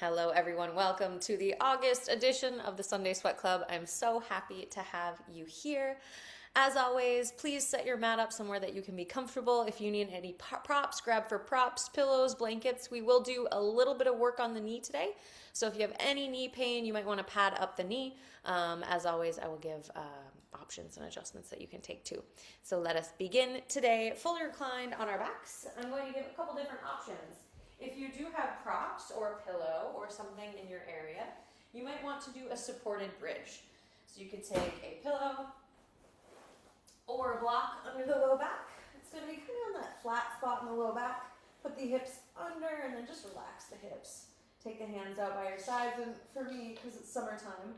Hello, everyone. Welcome to the August edition of the Sunday Sweat Club. I'm so happy to have you here. As always, please set your mat up somewhere that you can be comfortable. If you need any props, grab for props, pillows, blankets. We will do a little bit of work on the knee today. So if you have any knee pain, you might want to pad up the knee. As always, I will give options and adjustments that you can take too. So let us begin today fully reclined on our backs. I'm going to give a couple different options. If you do have props or a pillow or something in your area, you might want to do a supported bridge. So you could take a pillow or a block under the low back. It's going to be kind of on that flat spot in the low back. Put the hips under and then just relax the hips. Take the hands out by your sides, and for me, because it's summertime,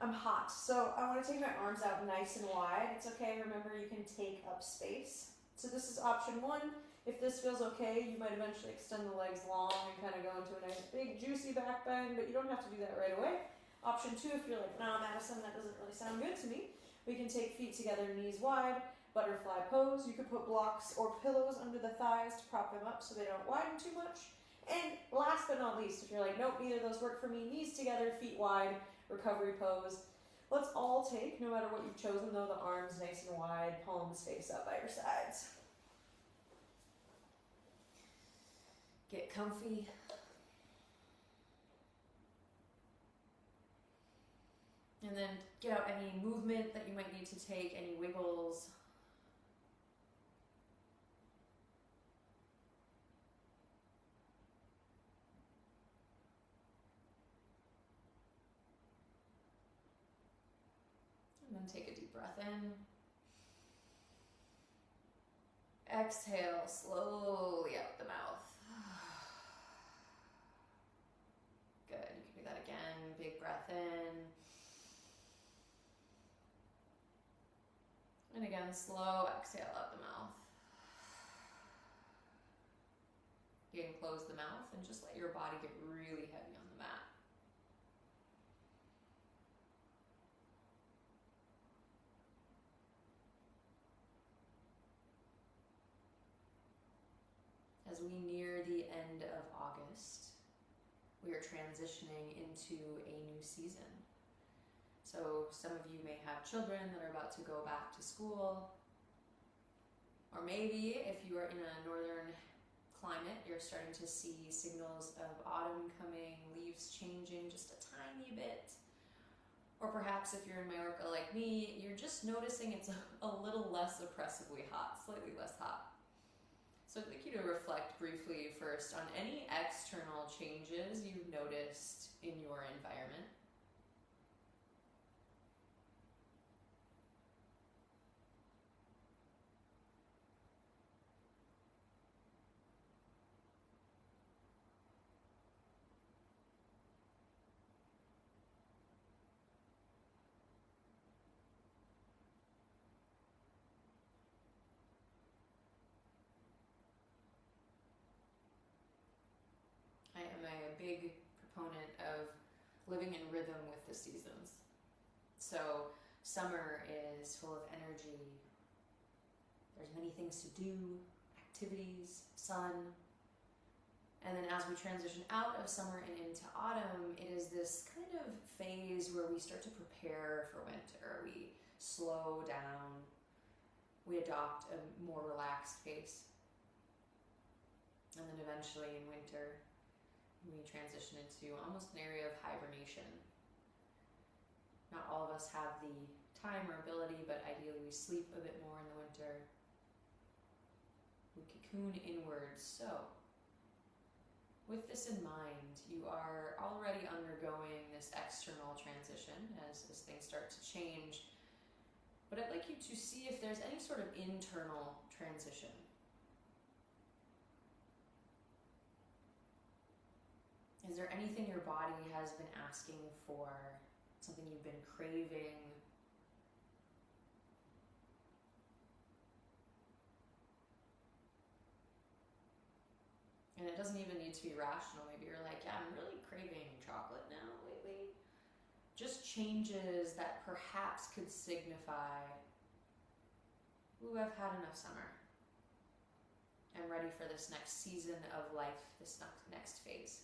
I'm hot, so I want to take my arms out nice and wide. It's okay, remember you can take up space. So this is option one. If this feels okay, you might eventually extend the legs long and kind of go into a nice big juicy back bend, but you don't have to do that right away. Option two, if you're like, nah, Madison, that doesn't really sound good to me, we can take feet together, knees wide, butterfly pose. You could put blocks or pillows under the thighs to prop them up so they don't widen too much. And last but not least, if you're like, nope, neither of those work for me, knees together, feet wide, recovery pose. Let's all take, no matter what you've chosen though, the arms nice and wide, palms face up by your sides. Get comfy. And then get out any movement that you might need to take, any wiggles. And then take a deep breath in. Exhale slowly out the mouth. Good, you can do that again. Big breath in. And again, slow exhale out the mouth. You can close the mouth and just let your body get really heavy on the mat. As we near the end of August, we are transitioning into a new season. So some of you may have children that are about to go back to school, or maybe if you are in a northern climate, you're starting to see signals of autumn coming, leaves changing just a tiny bit. Or perhaps if you're in Mallorca like me, you're just noticing it's a little less oppressively hot, slightly less hot. So I'd like you to reflect briefly first on any external changes you've noticed in your environment. I am a big proponent of living in rhythm with the seasons. So summer is full of energy. There's many things to do, activities, sun. And then as we transition out of summer and into autumn, it is this kind of phase where we start to prepare for winter. We slow down. We adopt a more relaxed pace. And then eventually in winter, we transition into almost an area of hibernation. Not all of us have the time or ability, but ideally we sleep a bit more in the winter. We cocoon inwards. So, with this in mind, you are already undergoing this external transition as things start to change. But I'd like you to see if there's any sort of internal transition. Is there anything your body has been asking for? Something you've been craving? And it doesn't even need to be rational. Maybe you're like, yeah, I'm really craving chocolate now lately. Just changes that perhaps could signify, ooh, I've had enough summer. I'm ready for this next season of life, this next phase.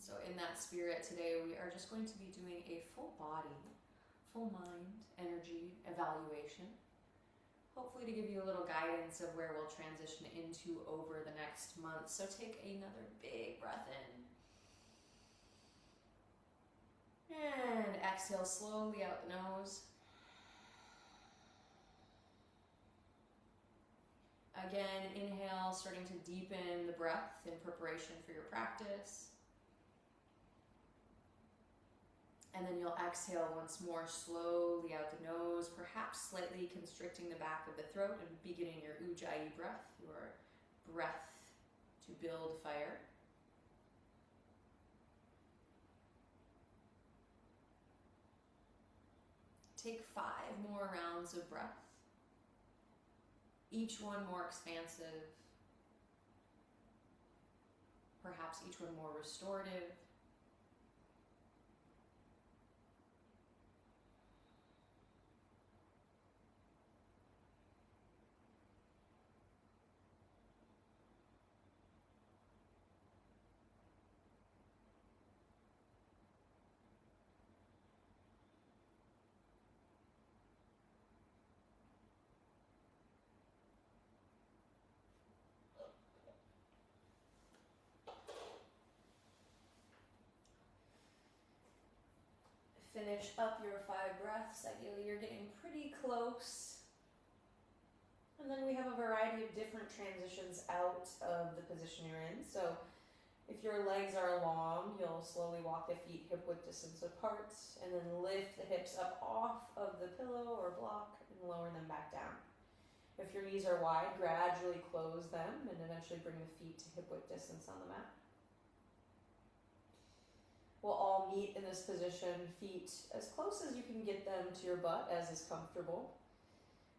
So in that spirit today, we are just going to be doing a full body, full mind energy evaluation. Hopefully to give you a little guidance of where we'll transition into over the next month. So take another big breath in. And exhale slowly out the nose. Again, inhale, starting to deepen the breath in preparation for your practice. And then you'll exhale once more, slowly out the nose, perhaps slightly constricting the back of the throat and beginning your Ujjayi breath, your breath to build fire. Take 5 more rounds of breath, each one more expansive, perhaps each one more restorative. Finish up your 5 breaths. Ideally, you're getting pretty close. And then we have a variety of different transitions out of the position you're in. So if your legs are long, you'll slowly walk the feet hip-width distance apart and then lift the hips up off of the pillow or block and lower them back down. If your knees are wide, gradually close them and eventually bring the feet to hip-width distance on the mat. We'll all meet in this position, feet as close as you can get them to your butt as is comfortable.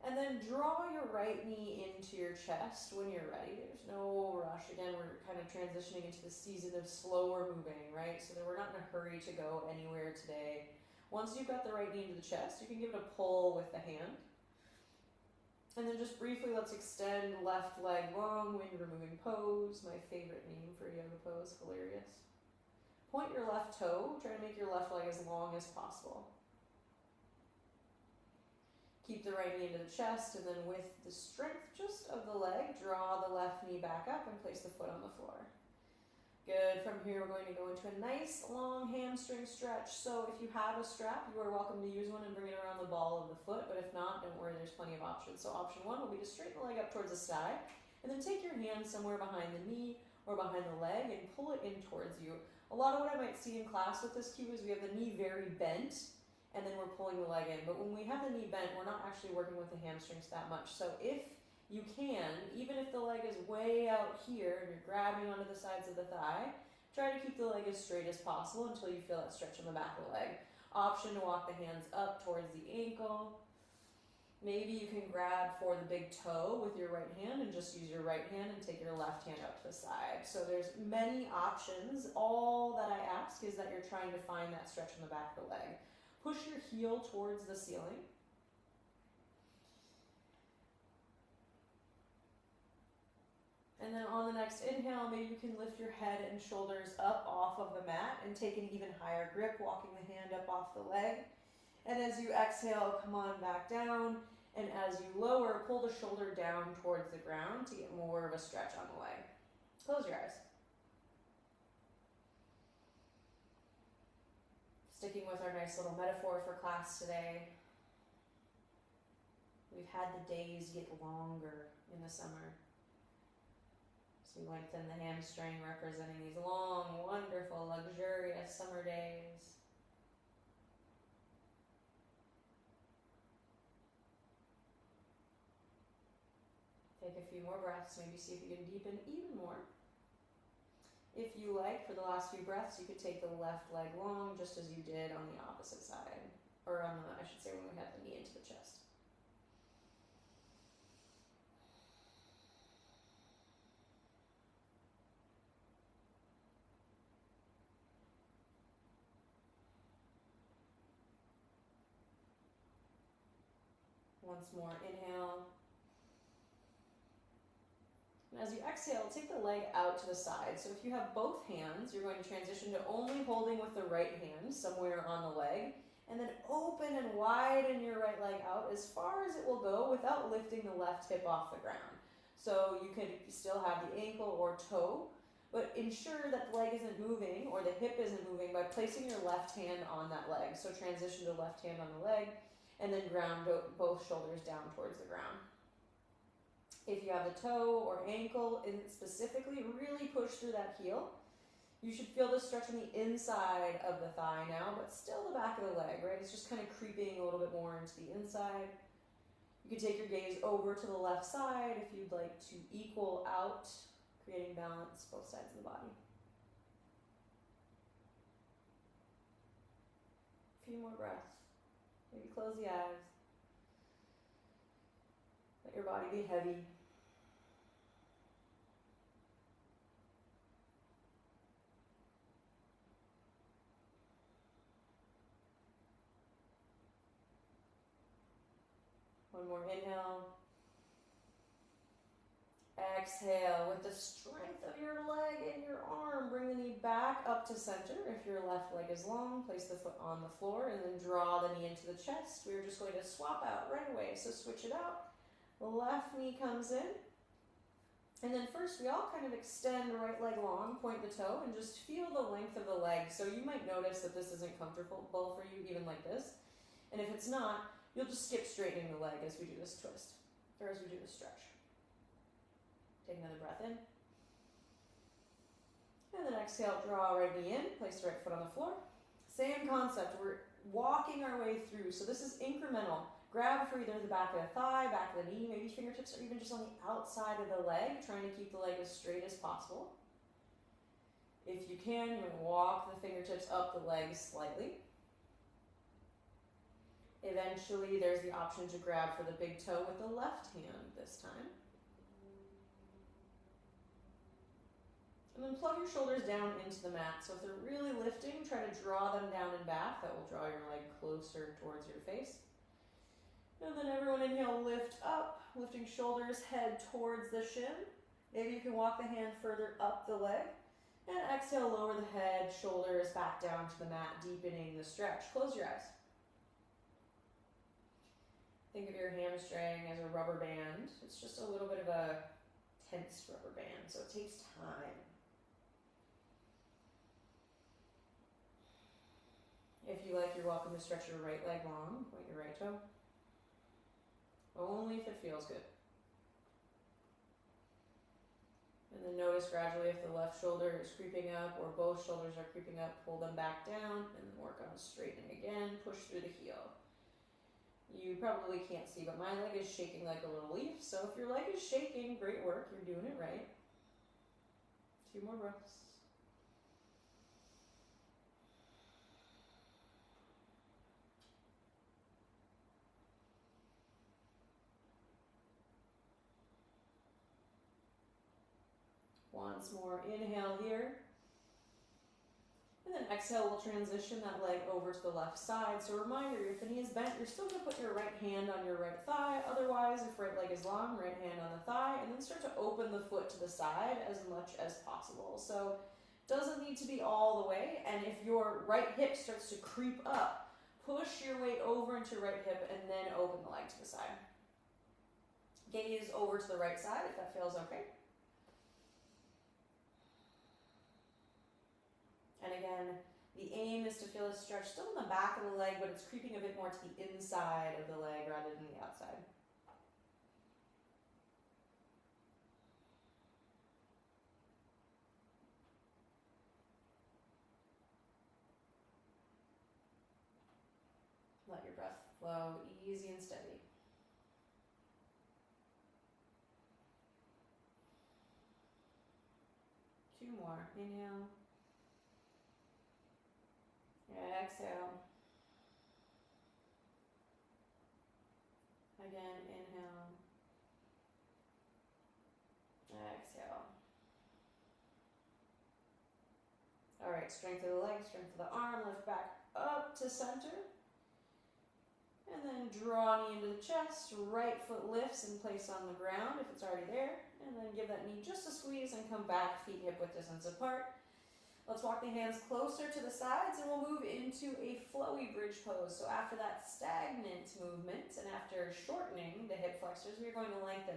And then draw your right knee into your chest when you're ready. There's no rush. Again, we're kind of transitioning into the season of slower moving, right? So that we're not in a hurry to go anywhere today. Once you've got the right knee into the chest, you can give it a pull with the hand. And then just briefly, let's extend left leg long, wind removing pose. My favorite name for yoga pose, hilarious. Point your left toe, try to make your left leg as long as possible. Keep the right knee into the chest, and then with the strength just of the leg, draw the left knee back up and place the foot on the floor. Good. From here, we're going to go into a nice long hamstring stretch. So if you have a strap, you are welcome to use one and bring it around the ball of the foot, but if not, don't worry, there's plenty of options. So option 1 will be to straighten the leg up towards the side, and then take your hand somewhere behind the knee or behind the leg and pull it in towards you. A lot of what I might see in class with this cue is we have the knee very bent and then we're pulling the leg in. But when we have the knee bent, we're not actually working with the hamstrings that much. So if you can, even if the leg is way out here and you're grabbing onto the sides of the thigh, try to keep the leg as straight as possible until you feel that stretch in the back of the leg. Option to walk the hands up towards the ankle. Maybe you can grab for the big toe with your right hand and just use your right hand and take your left hand out to the side. So there's many options. All that I ask is that you're trying to find that stretch in the back of the leg. Push your heel towards the ceiling. And then on the next inhale, maybe you can lift your head and shoulders up off of the mat and take an even higher grip, walking the hand up off the leg. And as you exhale, come on back down. And as you lower, pull the shoulder down towards the ground to get more of a stretch on the leg. Close your eyes. Sticking with our nice little metaphor for class today. We've had the days get longer in the summer. So we lengthen the hamstring, representing these long, wonderful, luxurious summer days. Take a few more breaths, maybe see if you can deepen even more. If you like, for the last few breaths, you could take the left leg long, just as you did on the opposite side. Or on the, I should say, when we had the knee into the chest. Once more, inhale. As you exhale, take the leg out to the side. So if you have both hands, you're going to transition to only holding with the right hand somewhere on the leg, and then open and widen your right leg out as far as it will go without lifting the left hip off the ground. So you could still have the ankle or toe, but ensure that the leg isn't moving or the hip isn't moving by placing your left hand on that leg. So transition to left hand on the leg, and then ground both shoulders down towards the ground. If you have the toe or ankle, and specifically really push through that heel. You should feel the stretch on the inside of the thigh now, but still the back of the leg, right? It's just kind of creeping a little bit more into the inside. You can take your gaze over to the left side if you'd like to equal out, creating balance both sides of the body. A few more breaths. Maybe close the eyes. Let your body be heavy. One more inhale. Exhale. With the strength of your leg and your arm, bring the knee back up to center. If your left leg is long, place the foot on the floor and then draw the knee into the chest. We're just going to swap out right away. So switch it out. The left knee comes in. And then first we all kind of extend right leg long, point the toe, and just feel the length of the leg. So you might notice that this isn't comfortable for you, even like this. And if it's not, you'll just skip straightening the leg as we do this twist, or as we do this stretch. Take another breath in. And then exhale, draw right knee in, place the right foot on the floor. Same concept, we're walking our way through. So this is incremental. Grab for either the back of the thigh, back of the knee, maybe fingertips are even just on the outside of the leg, trying to keep the leg as straight as possible. If you can, you can walk the fingertips up the leg slightly. Eventually, there's the option to grab for the big toe with the left hand this time. And then plug your shoulders down into the mat. So if they're really lifting, try to draw them down and back. That will draw your leg closer towards your face. And then everyone inhale, lift up, lifting shoulders, head towards the shin. Maybe you can walk the hand further up the leg. And exhale, lower the head, shoulders back down to the mat, deepening the stretch. Close your eyes. Think of your hamstring as a rubber band. It's just a little bit of a tense rubber band, so it takes time. If you like, you're welcome to stretch your right leg long, point your right toe. Only if it feels good. And then notice gradually if the left shoulder is creeping up or both shoulders are creeping up, pull them back down and then work on straightening again, push through the heel. You probably can't see, but my leg is shaking like a little leaf. So if your leg is shaking, great work, you're doing it right. 2 more breaths. Once more, inhale here. And then exhale, we'll transition that leg over to the left side. So reminder, if the knee is bent, you're still going to put your right hand on your right thigh. Otherwise, if right leg is long, right hand on the thigh. And then start to open the foot to the side as much as possible. So doesn't need to be all the way. And if your right hip starts to creep up, push your weight over into your right hip and then open the leg to the side. Gaze over to the right side if that feels okay. And again, the aim is to feel a stretch still in the back of the leg, but it's creeping a bit more to the inside of the leg rather than the outside. Let your breath flow easy and steady. Two more. Inhale. Exhale. Again, inhale. Exhale. All right, strength of the leg, strength of the arm, lift back up to center. And then draw knee into the chest, right foot lifts in place on the ground if it's already there. And then give that knee just a squeeze and come back, feet hip width distance apart. Let's walk the hands closer to the sides and we'll move into a flowy bridge pose. So after that stagnant movement and after shortening the hip flexors, we're going to lengthen.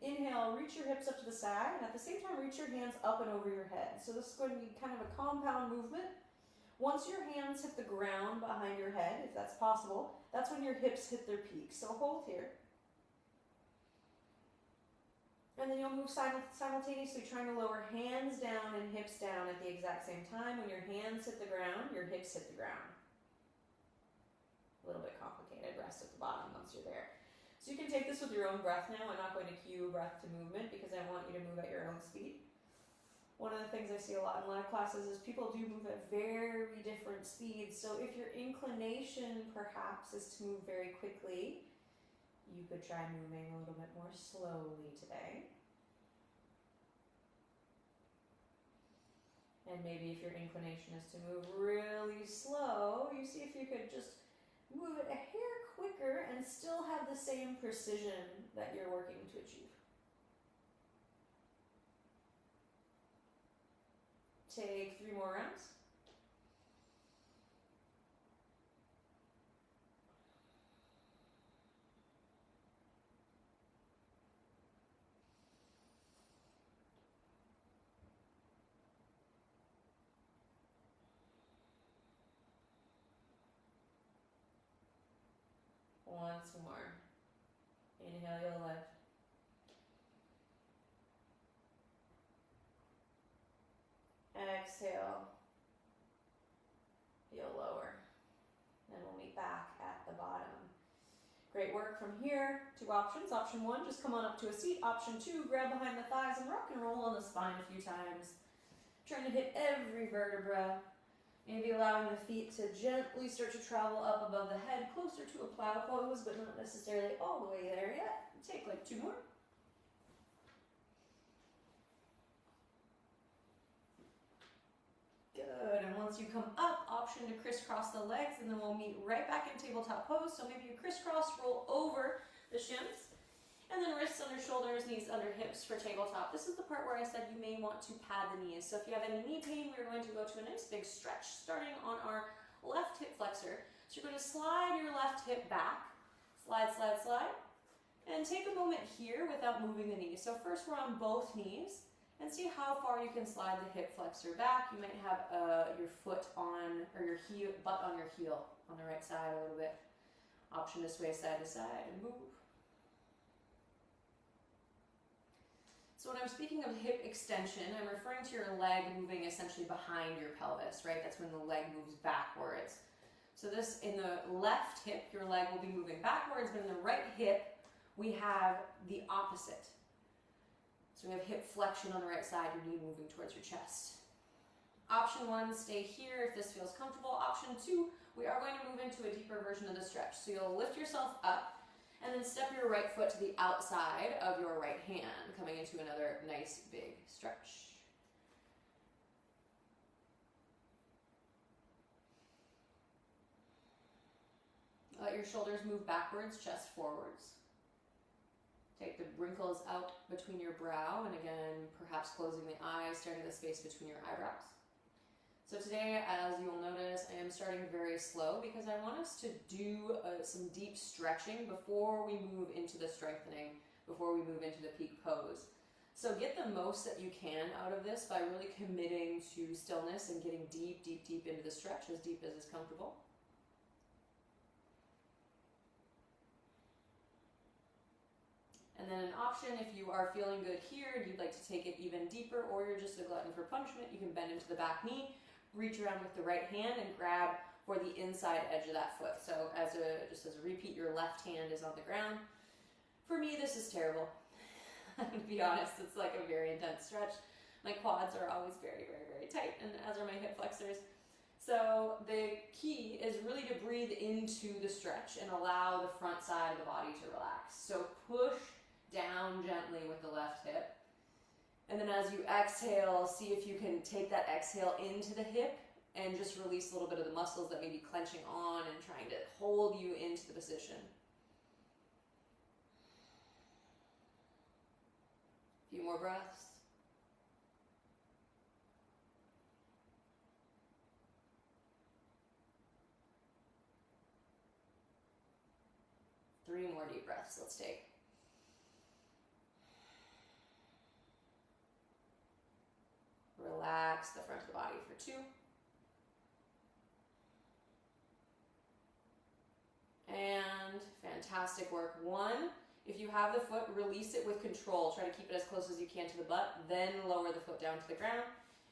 Inhale, reach your hips up to the side, and at the same time, reach your hands up and over your head. So this is going to be kind of a compound movement. Once your hands hit the ground behind your head, if that's possible, that's when your hips hit their peak. So hold here. And then you'll move simultaneously, trying to lower hands down and hips down at the exact same time. When your hands hit the ground, your hips hit the ground. A little bit complicated. Rest at the bottom once you're there. So you can take this with your own breath now. I'm not going to cue breath to movement because I want you to move at your own speed. One of the things I see a lot in live classes is people do move at very different speeds. So if your inclination perhaps is to move very quickly, you could try moving a little bit more slowly today. And maybe if your inclination is to move really slow, you see if you could just move it a hair quicker and still have the same precision that you're working to achieve. Take 3 more rounds. Once more. Inhale, you'll lift. Exhale, you'll lower. Then we'll meet back at the bottom. Great work. From here, 2 options. Option 1, just come on up to a seat. Option 2, grab behind the thighs and rock and roll on the spine a few times. Trying to hit every vertebra. Maybe allowing the feet to gently start to travel up above the head, closer to a plow pose, but not necessarily all the way there yet. Take like 2 more. Good, and once you come up, option to crisscross the legs, and then we'll meet right back in tabletop pose. So maybe you crisscross, roll over the shins, and then wrists under shoulders, knees under hips for tabletop. This is the part where I said you may want to pad the knees. So if you have any knee pain, we're going to go to a nice big stretch, starting on our left hip flexor. So you're going to slide your left hip back, slide, slide, slide, and take a moment here without moving the knees. So first we're on both knees, and see how far you can slide the hip flexor back. You might have your foot on, or your butt on your heel on the right side a little bit. Option to sway side to side and move. So when I'm speaking of hip extension, I'm referring to your leg moving essentially behind your pelvis, right? That's when the leg moves backwards. So this, in the left hip, your leg will be moving backwards, but in the right hip, we have the opposite. So we have hip flexion on the right side, your knee moving towards your chest. Option 1, stay here if this feels comfortable. Option 2, we are going to move into a deeper version of the stretch. So you'll lift yourself up, and then step your right foot to the outside of your right hand, coming into another nice big stretch. Let your shoulders move backwards, chest forwards. Take the wrinkles out between your brow, and again, perhaps closing the eyes, starting the space between your eyebrows. So today, as you'll notice, I am starting very slow because I want us to do some deep stretching before we move into the strengthening, before we move into the peak pose. So get the most that you can out of this by really committing to stillness and getting deep, deep, deep into the stretch, as deep as is comfortable. And then an option, if you are feeling good here and you'd like to take it even deeper, or you're just a glutton for punishment, you can bend into the back knee, reach around with the right hand and grab for the inside edge of that foot. So just as a repeat, your left hand is on the ground. For me, this is terrible. To be honest, it's like a very intense stretch. My quads are always very, very, very tight, and as are my hip flexors. So the key is really to breathe into the stretch and allow the front side of the body to relax. So push down gently with the left hip. And then as you exhale, see if you can take that exhale into the hip and just release a little bit of the muscles that may be clenching on and trying to hold you into the position. A few more breaths. Three more deep breaths. Let's take. Relax the front of the body for 2. And fantastic work. 1, if you have the foot, release it with control. Try to keep it as close as you can to the butt, then lower the foot down to the ground.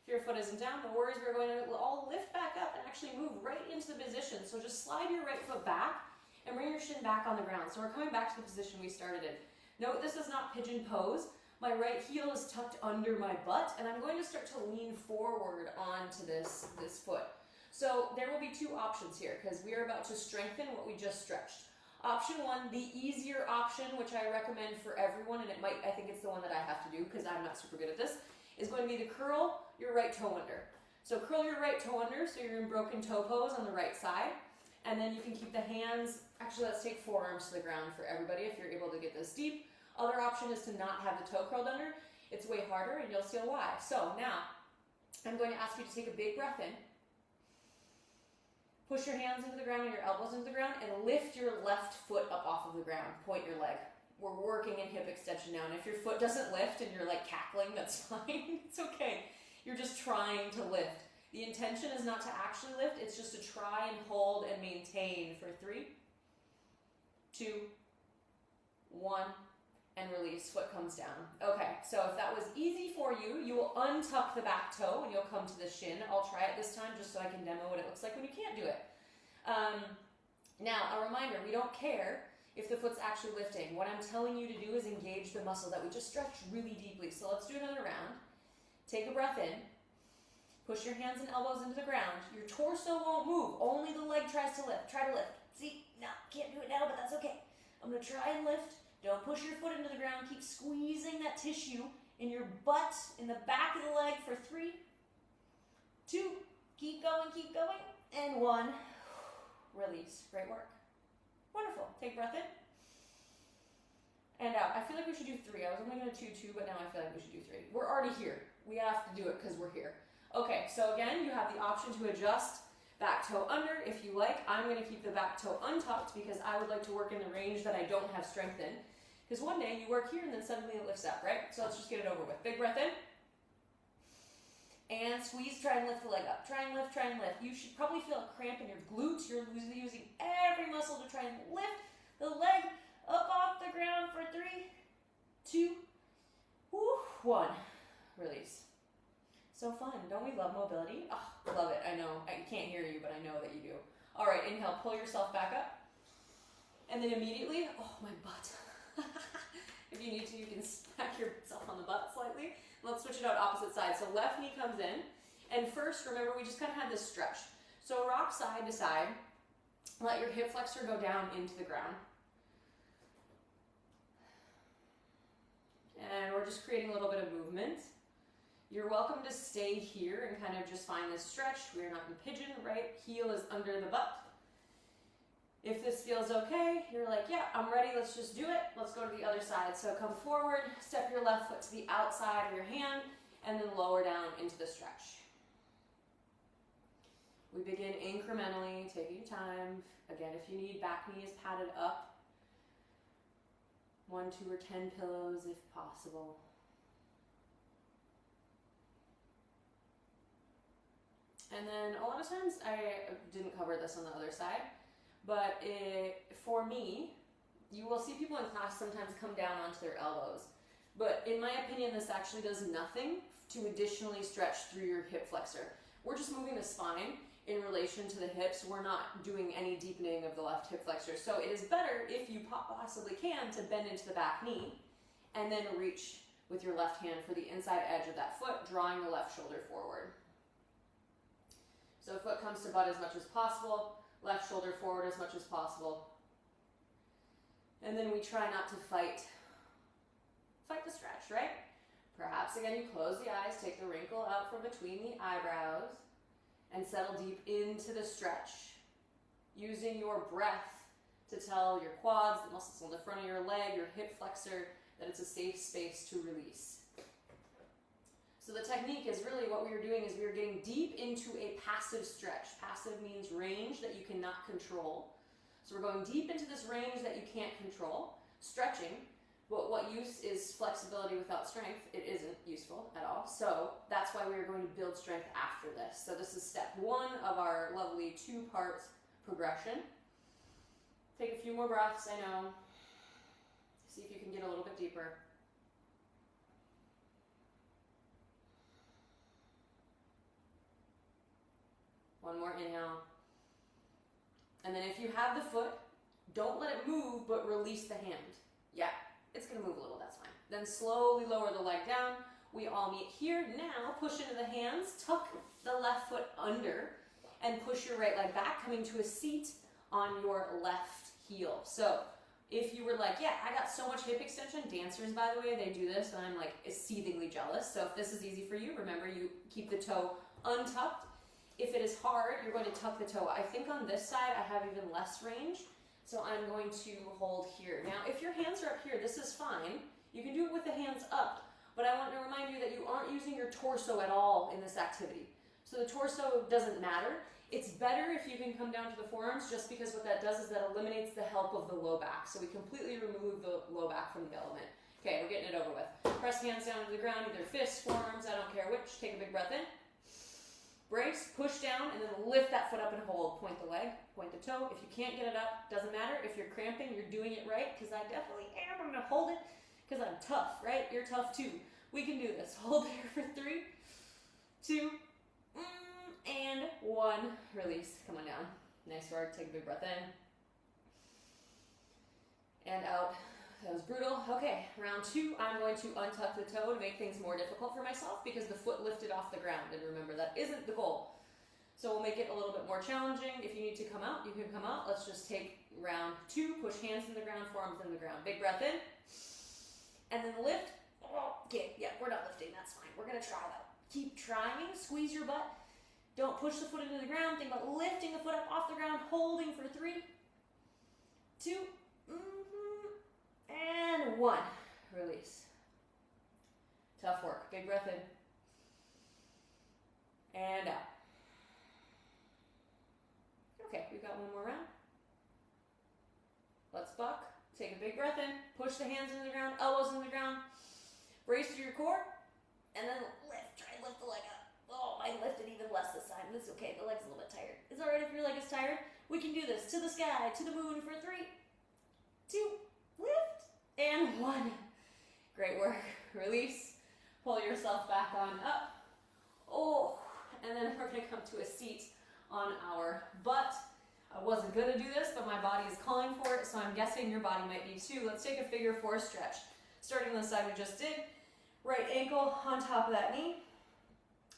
If your foot isn't down, no worries. We're going to all lift back up and actually move right into the position. So just slide your right foot back and bring your shin back on the ground. So we're coming back to the position we started in. Note this is not pigeon pose. My right heel is tucked under my butt, and I'm going to start to lean forward onto this foot. So there will be 2 options here, because we are about to strengthen what we just stretched. Option 1, the easier option, which I recommend for everyone, and I think it's the one that I have to do because I'm not super good at this, is going to be to curl your right toe under. So curl your right toe under, so you're in broken toe pose on the right side, and then you can keep the hands, actually let's take forearms to the ground for everybody if you're able to get this deep. Other option is to not have the toe curled under. It's way harder, and you'll see why. So now, I'm going to ask you to take a big breath in. Push your hands into the ground and your elbows into the ground, and lift your left foot up off of the ground. Point your leg. We're working in hip extension now, and if your foot doesn't lift and you're like cackling, that's fine. It's okay. You're just trying to lift. The intention is not to actually lift, it's just to try and hold and maintain for 3, 2, 1, and release. Foot comes down. Okay, so if that was easy for you, you will untuck the back toe and you'll come to the shin. I'll try it this time just so I can demo what it looks like when you can't do it. Now, a reminder, we don't care if the foot's actually lifting. What I'm telling you to do is engage the muscle that we just stretched really deeply. So let's do another round. Take a breath in. Push your hands and elbows into the ground. Your torso won't move. Only the leg tries to lift. Try to lift. See? No, can't do it now, but that's okay. I'm going to try and lift. Don't push your foot into the ground. Keep squeezing that tissue in your butt, in the back of the leg for 3, 2, keep going, and 1. Release. Great work. Wonderful. Take a breath in. And out. I feel like we should do 3. I was only going to do 2, but now I feel like we should do 3. We're already here. We have to do it because we're here. Okay, so again, you have the option to adjust back toe under if you like. I'm going to keep the back toe untucked because I would like to work in the range that I don't have strength in. Because one day you work here and then suddenly it lifts up, right? So let's just get it over with. Big breath in. And squeeze, try and lift the leg up. Try and lift, try and lift. You should probably feel a cramp in your glutes. You're using every muscle to try and lift the leg up off the ground for 3, 2, 1. Release. So fun. Don't we love mobility? Oh, love it. I know. I can't hear you, but I know that you do. All right, inhale. Pull yourself back up. And then immediately, oh, my butt. If you need to, you can smack yourself on the butt slightly. Let's switch it out opposite side. So left knee comes in. And first, remember, we just kind of had this stretch. So rock side to side. Let your hip flexor go down into the ground. And we're just creating a little bit of movement. You're welcome to stay here and kind of just find this stretch. We're not in pigeon, right? Heel is under the butt. If this feels okay, you're like, yeah, I'm ready, let's just do it. Let's go to the other side. So come forward, step your left foot to the outside of your hand, and then lower down into the stretch. We begin incrementally, taking your time. Again, if you need, back knee is padded up. 1, 2, or 10 pillows if possible. And then a lot of times, I didn't cover this on the other side, but for me, you will see people in class sometimes come down onto their elbows. But in my opinion, this actually does nothing to additionally stretch through your hip flexor. We're just moving the spine in relation to the hips. We're not doing any deepening of the left hip flexor. So it is better, if you possibly can, to bend into the back knee and then reach with your left hand for the inside edge of that foot, drawing the left shoulder forward. So foot comes to butt as much as possible, left shoulder forward as much as possible. And then we try not to fight the stretch, right? Perhaps again you close the eyes, take the wrinkle out from between the eyebrows, and settle deep into the stretch. Using your breath to tell your quads, the muscles on the front of your leg, your hip flexor, that it's a safe space to release. So the technique is really what we are doing is we are getting deep into a passive stretch. Passive means range that you cannot control. So we're going deep into this range that you can't control, stretching. But what use is flexibility without strength? It isn't useful at all. So that's why we are going to build strength after this. So this is step one of our lovely two-part progression. Take a few more breaths, I know. See if you can get a little bit deeper. One more inhale. And then if you have the foot, don't let it move, but release the hand. Yeah, it's gonna move a little, that's fine. Then slowly lower the leg down. We all meet here. Now push into the hands, tuck the left foot under, and push your right leg back, coming to a seat on your left heel. So if you were like, yeah, I got so much hip extension, dancers, by the way, they do this, and I'm like exceedingly jealous. So if this is easy for you, remember you keep the toe untucked. If it is hard, you're going to tuck the toe. I think on this side, I have even less range. So I'm going to hold here. Now, if your hands are up here, this is fine. You can do it with the hands up, but I want to remind you that you aren't using your torso at all in this activity. So the torso doesn't matter. It's better if you can come down to the forearms, just because what that does is that eliminates the help of the low back. So we completely remove the low back from the element. Okay, we're getting it over with. Press hands down to the ground, either fists, forearms, I don't care which. Take a big breath in. Brace, push down, and then lift that foot up and hold. Point the leg, point the toe. If you can't get it up, doesn't matter. If you're cramping, you're doing it right, because I definitely am. I'm going to hold it, because I'm tough, right? You're tough too. We can do this. Hold there for 3, 2, and 1. Release. Come on down. Nice work. Take a big breath in. And out. That was brutal. Okay, round 2, I'm going to untuck the toe to make things more difficult for myself because the foot lifted off the ground. And remember, that isn't the goal. So we'll make it a little bit more challenging. If you need to come out, you can come out. Let's just take round 2. Push hands in the ground, forearms in the ground. Big breath in. And then lift. Okay, yeah, we're not lifting. That's fine. We're going to try that. Keep trying. Squeeze your butt. Don't push the foot into the ground. Think about lifting the foot up off the ground, holding for 3, 2, and 1. Release. Tough work. Big breath in. And out. Okay, we've got one more round. Let's buck. Take a big breath in. Push the hands into the ground, elbows in the ground. Brace through your core. And then lift. Try and lift the leg up. Oh, I lifted even less this time. It's okay. The leg's a little bit tired. It's alright if your leg is tired. We can do this. To the sky, to the moon for 3, 2, lift, and 1. Great work. Release. Pull yourself back on up. Oh, and then we're going to come to a seat on our butt. I wasn't going to do this, but my body is calling for it, so I'm guessing your body might be too. Let's take a figure 4 stretch. Starting on the side we just did. Right ankle on top of that knee.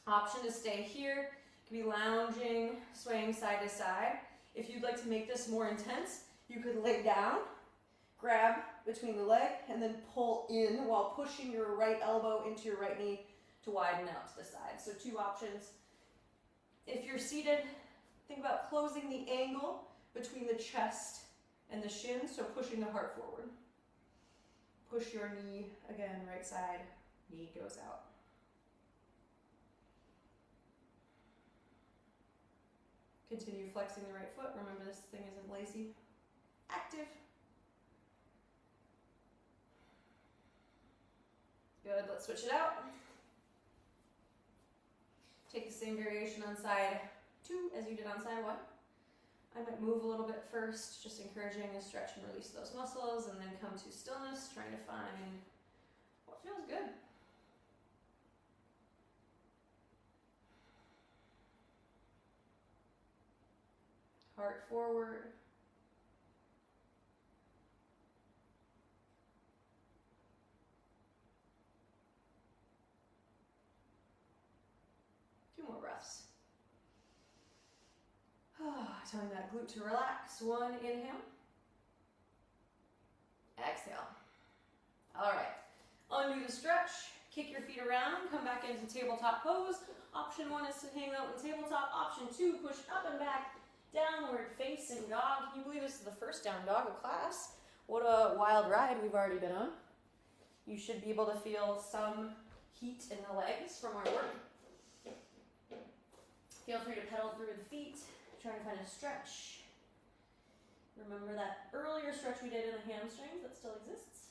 Option to stay here. You can be lounging, swaying side to side. If you'd like to make this more intense, you could lay down, grab between the leg, and then pull in while pushing your right elbow into your right knee to widen out to the side. So 2 options. If you're seated, think about closing the angle between the chest and the shin, so pushing the heart forward. Push your knee, again, right side, knee goes out. Continue flexing the right foot. Remember, this thing isn't lazy. Active. Good, let's switch it out. Take the same variation on side 2 as you did on side 1. I might move a little bit first, just encouraging a stretch and release those muscles, and then come to stillness, trying to find what feels good. Heart forward. More breaths. Telling that glute to relax. 1 inhale. Exhale. All right. Undo the stretch. Kick your feet around, come back into tabletop pose. Option 1 is to hang out in tabletop. Option 2, push up and back, downward facing dog. Can you believe this is the first down dog of class? What a wild ride we've already been on. You should be able to feel some heat in the legs from our work. Feel free to pedal through the feet, trying to find a stretch. Remember that earlier stretch we did in the hamstrings, that still exists.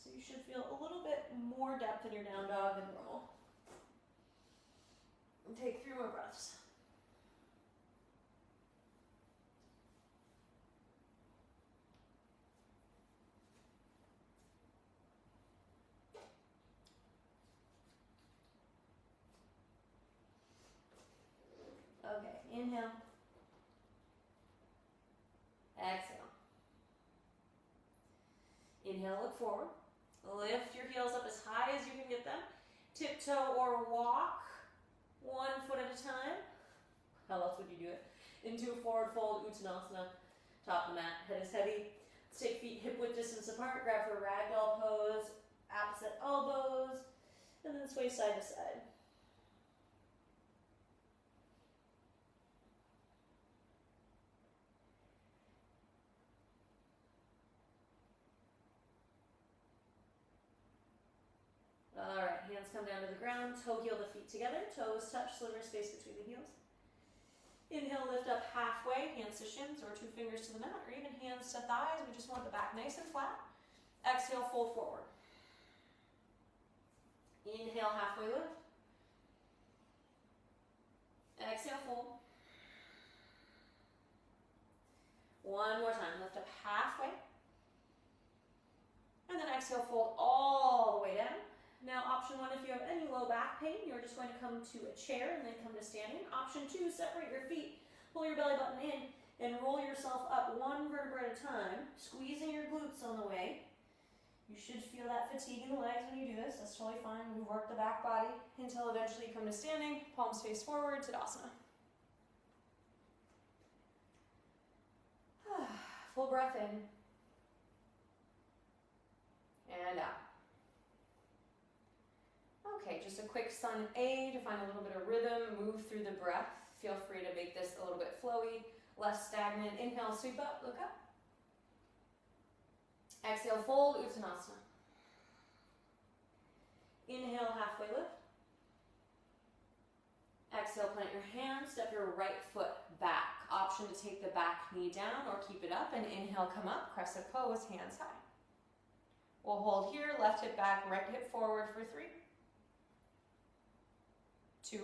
So you should feel a little bit more depth in your down dog than normal. And take 3 more breaths. Okay, inhale. Exhale. Inhale, look forward. Lift your heels up as high as you can get them. Tiptoe or walk 1 foot at a time. How else would you do it? Into a forward fold, Uttanasana, top of the mat. Head is heavy. Let's take feet hip width distance apart. Grab for ragdoll pose, opposite elbows, and then sway side to side. Alright, hands come down to the ground, toe heel the feet together, toes touch, sliver space between the heels. Inhale, lift up halfway, hands to shins or 2 fingers to the mat, or even hands to thighs. We just want the back nice and flat. Exhale, fold forward. Inhale, halfway lift. Exhale, fold. One more time, lift up halfway. And then exhale, fold all the way down. Now, option 1, if you have any low back pain, you're just going to come to a chair and then come to standing. Option 2, separate your feet, pull your belly button in, and roll yourself up 1 vertebra at a time, squeezing your glutes on the way. You should feel that fatigue in the legs when you do this. That's totally fine. We've worked the back body until eventually you come to standing, palms face forward, Tadasana. Full breath in and out. Okay, just a quick sun A to find a little bit of rhythm, move through the breath. Feel free to make this a little bit flowy, less stagnant. Inhale, sweep up, look up. Exhale, fold, Uttanasana. Inhale, halfway lift. Exhale, plant your hands, step your right foot back. Option to take the back knee down or keep it up, and inhale, come up, crescent pose, hands high. We'll hold here, left hip back, right hip forward for 3, 2.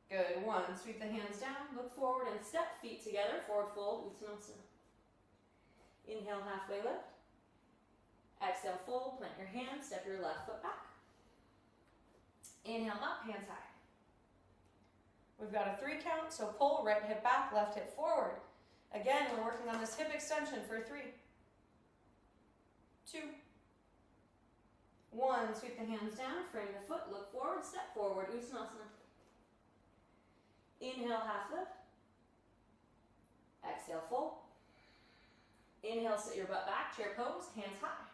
Good, 1. Sweep the hands down, look forward and step, feet together, forward fold, Uttanasana. Inhale, halfway lift. Exhale, fold, plant your hands, step your left foot back. Inhale up, hands high. We've got a 3 count, so pull, right hip back, left hip forward. Again, we're working on this hip extension for 3, 2, 1. Sweep the hands down, frame the foot, look forward, step forward, Uttanasana. Inhale, half lift. Exhale, fold. Inhale, sit your butt back, chair pose, hands high.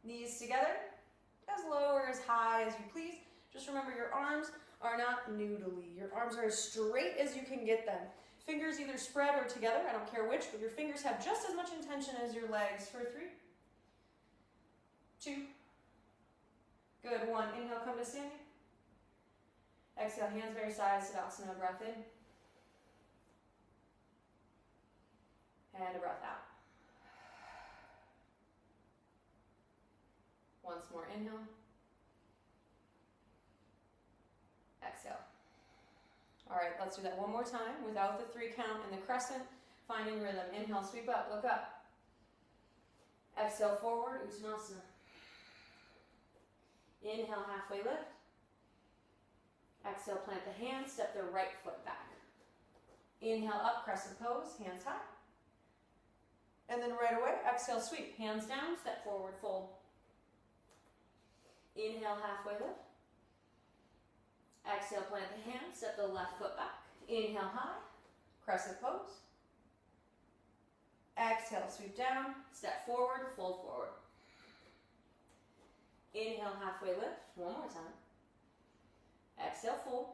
Knees together, as low or as high as you please. Just remember your arms are not noodly. Your arms are as straight as you can get them. Fingers either spread or together, I don't care which, but your fingers have just as much intention as your legs for 3, 2, good, 1. Inhale, come to standing. Exhale, hands very side, Tadasana, breath in. And a breath out. Once more, inhale. Exhale. All right, let's do that one more time without the 3 count in the crescent, finding rhythm. Inhale, sweep up, look up. Exhale, forward, Uttanasana. Inhale, halfway lift. Exhale, plant the hands, step the right foot back. Inhale up, crescent pose, hands high. And then right away, exhale, sweep, hands down, step forward, fold. Inhale, halfway lift. Exhale, plant the hands, step the left foot back. Inhale, high, crescent pose. Exhale, sweep down, step forward, fold forward. Inhale, halfway lift. One more time. Exhale, fold.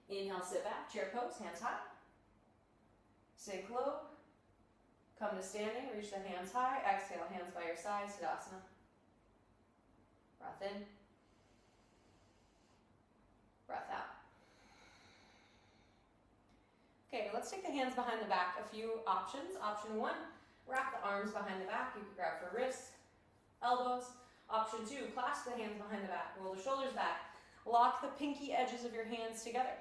Inhale, sit back, chair pose, hands high. Sink low. Come to standing, reach the hands high. Exhale, hands by your side, Tadasana. Breath in. Breath out. Okay, let's take the hands behind the back. A few options. Option 1, wrap the arms behind the back. You can grab for wrists, elbows. Option 2, clasp the hands behind the back. Roll the shoulders back. Lock the pinky edges of your hands together.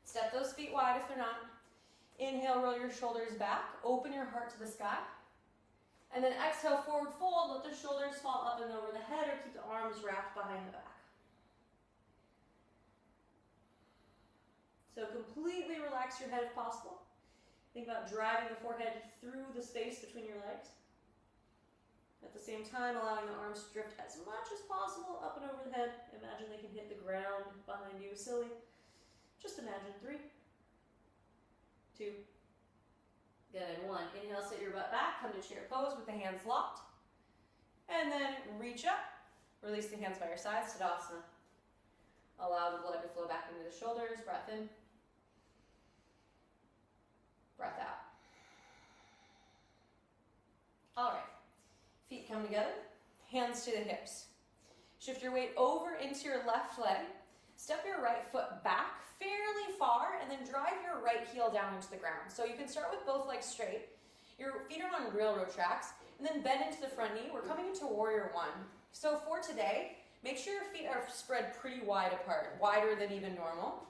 Step those feet wide if they're not. Inhale, roll your shoulders back. Open your heart to the sky. And then exhale, forward fold. Let the shoulders fall up and over the head, or keep the arms wrapped behind the back. So completely relax your head if possible. Think about driving the forehead through the space between your legs. At the same time, allowing the arms to drift as much as possible up and over the head. Imagine they can hit the ground behind you. Silly. Just imagine. 3, 2, good. 1. Inhale, sit your butt back. Come to chair pose with the hands locked. And then reach up. Release the hands by your sides. Tadasana. Allow the blood to flow back into the shoulders. Breath in. Breath out. All right. Feet come together. Hands to the hips. Shift your weight over into your left leg. Step your right foot back fairly far and then drive your right heel down into the ground. So you can start with both legs straight. Your feet are on railroad tracks and then bend into the front knee. We're coming into Warrior One. So for today, make sure your feet are spread pretty wide apart, wider than even normal.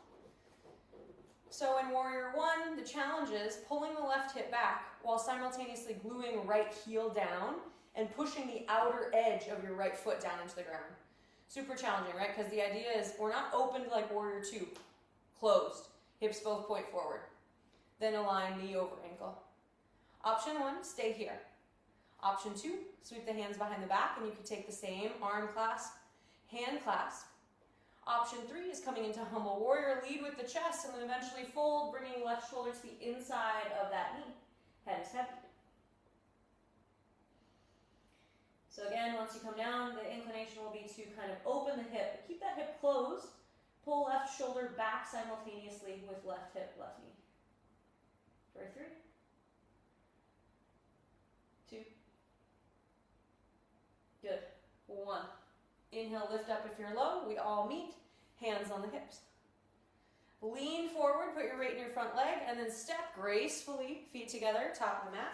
So in Warrior One, the challenge is pulling the left hip back while simultaneously gluing right heel down and pushing the outer edge of your right foot down into the ground. Super challenging, right? Because the idea is we're not opened like Warrior Two, closed, hips both point forward. Then align knee over ankle. Option 1, stay here. Option 2, sweep the hands behind the back, and you can take the same arm clasp, hand clasp. Option 3 is coming into Humble Warrior. Lead with the chest and then eventually fold, bringing left shoulder to the inside of that knee. Head is heavy. So again, once you come down, the inclination will be to kind of open the hip. Keep that hip closed. Pull left shoulder back simultaneously with left hip, left knee. For 3, 2, good. 1. Inhale, lift up if you're low. We all meet. Hands on the hips. Lean forward, put your weight in your front leg, and then step gracefully, feet together, top of the mat.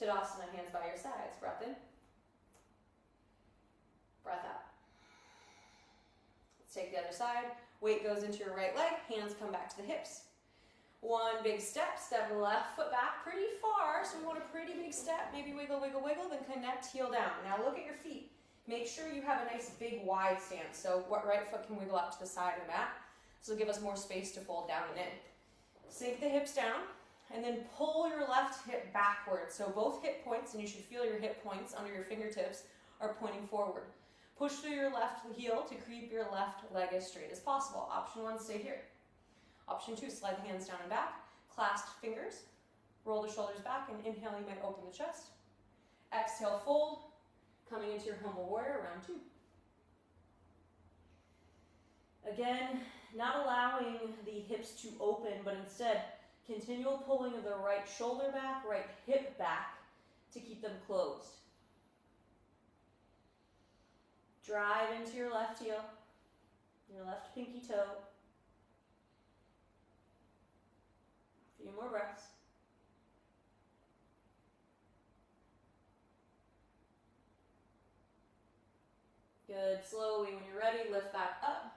Tadasana, hands by your sides. Breath in. Breath out. Let's take the other side. Weight goes into your right leg. Hands come back to the hips. One big step. Step the left foot back pretty far. So we want a pretty big step. Maybe wiggle, wiggle, wiggle. Then connect, heel down. Now look at your feet. Make sure you have a nice big wide stance. So what right foot can wiggle out to the side of the mat. This will give us more space to fold down and in. Sink the hips down. And then pull your left hip backwards. So both hip points, and you should feel your hip points under your fingertips, are pointing forward. Push through your left heel to keep your left leg as straight as possible. Option 1, stay here. Option 2, slide the hands down and back. Clasp fingers. Roll the shoulders back, and inhale, you might open the chest. Exhale, fold. Coming into your Humble Warrior, round 2. Again, not allowing the hips to open, but instead continual pulling of the right shoulder back, right hip back to keep them closed. Drive into your left heel, your left pinky toe. A few more breaths. Good. Slowly, when you're ready, lift back up.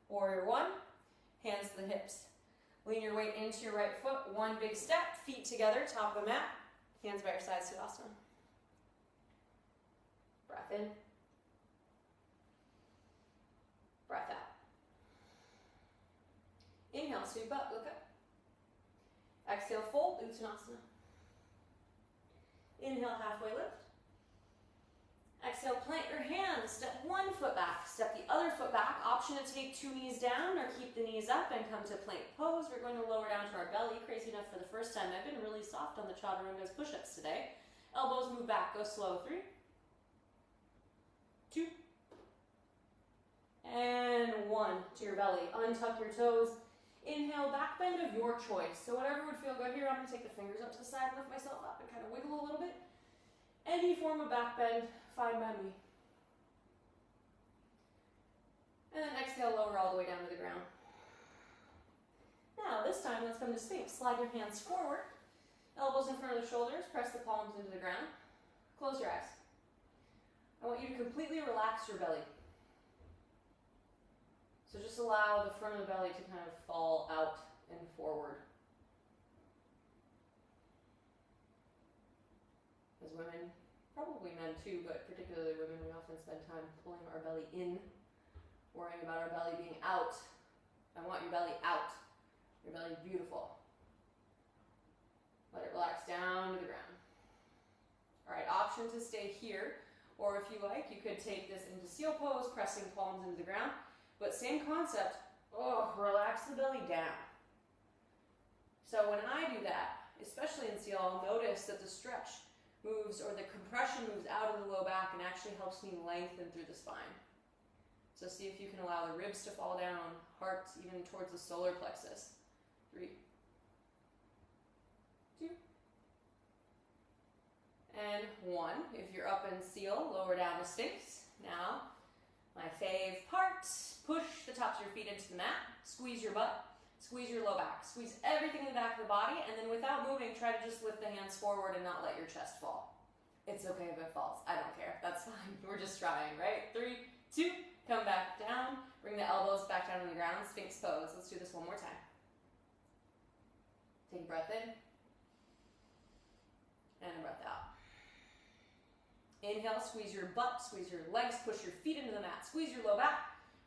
Warrior 1, hands to the hips. Lean your weight into your right foot. One big step, feet together, top of the mat. Hands by your sides, Tadasana. Breath in. Breath out. Inhale, sweep up, look up. Exhale, fold, Uttanasana. Inhale, halfway lift. Exhale, plant your hands. Step one foot back, step the other foot back. Option to take 2 knees down or keep the knees up and come to plank pose. We're going to lower down to our belly. Crazy enough, for the first time, I've been really soft on the Chaturangas push-ups today. Elbows move back, go slow. 3, 2, and 1 to your belly. Untuck your toes. Inhale, back bend of your choice. So whatever would feel good here, I'm going to take the fingers up to the side, lift myself up, and kind of wiggle a little bit. Any form of back bend, fine by me. And then exhale, lower all the way down to the ground. Now, this time, let's come to Sphinx. Slide your hands forward. Elbows in front of the shoulders. Press the palms into the ground. Close your eyes. I want you to completely relax your belly. So just allow the front of the belly to kind of fall out and forward. As women, probably men too, but particularly women, we often spend time pulling our belly in, worrying about our belly being out. I want your belly out. Your belly's beautiful. Let it relax down to the ground. All right, option to stay here, or if you like, you could take this into seal pose, pressing palms into the ground, but same concept, relax the belly down. So when I do that, especially in seal, I'll notice that the stretch moves, or the compression moves out of the low back and actually helps me lengthen through the spine. So see if you can allow the ribs to fall down, heart even towards the solar plexus. 3, 2, and 1. If you're up in seal, lower down to Sphinx. Now, my fave part, push the tops of your feet into the mat, squeeze your butt, squeeze your low back, squeeze everything in the back of the body, and then without moving, try to just lift the hands forward and not let your chest fall. It's okay if it falls, I don't care, that's fine, we're just trying, right? 3, 2, come back down, bring the elbows back down on the ground, Sphinx pose. Let's do this one more time. Take a breath in, and a breath out. Inhale, squeeze your butt, squeeze your legs, push your feet into the mat, squeeze your low back,